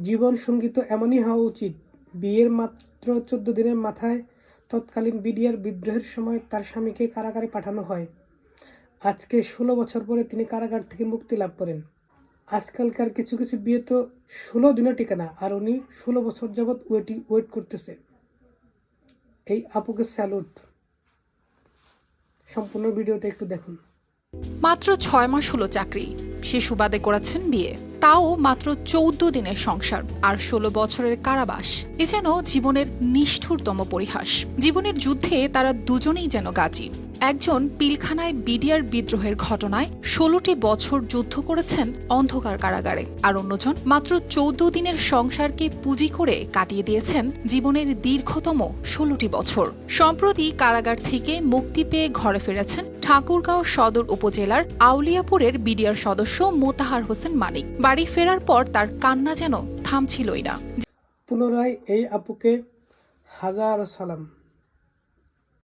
জীবন সঙ্গী তো এমনই হওয়া উচিত। বিয়ের মাত্র ১৪ দিনের মাথায় তৎকালীন বিডিআর বিদ্রোহের সময় তার স্বামীকে কারাগারে পাঠানো হয়। আজকে ১৬ বছর পরে তিনি কারাগার থেকে মুক্তি লাভ করেন। আজকালকার কিছু কিছু বিয়ে তো ১৬ দিনও টিকে না, আর উনি ১৬ বছর যাবৎ ওয়েট করতেছে। এই আপুকে স্যালুট। সম্পূর্ণ ভিডিওটা একটু দেখুন। মাত্র ৬ মাস হলো চাকরি, সে সুবাদে করেছেন বিয়ে, তাও মাত্র ১৪ দিনের সংসার আর ১৬ বছরের কারাবাস। এ যেন জীবনের নিষ্ঠুরতম পরিহাস। জীবনের যুদ্ধে তারা দুজনেই যেন গাজী। একজন পিলখানায় বিডিআর বিদ্রোহের ঘটনায় ১৬টি বছর যুদ্ধ করেছেন অন্ধকার কারাগারে, আর অন্যজন মাত্র ১৪ দিনের সংসারকে পুঁজি করে কাটিয়ে দিয়েছেন জীবনের দীর্ঘতম ১৬টি বছর। সম্প্রতি কারাগার থেকে মুক্তি পেয়ে ঘরে ফিরেছেন ঠাকুরগাঁও সদর উপজেলার আউলিয়াপুরের বিডিআর সদস্য মোতাহার হোসেন মানিক। বাড়ি ফেরার পর তার কান্না যেন থামছিলই না। পুনরায় এই আপুকে হাজার সালাম।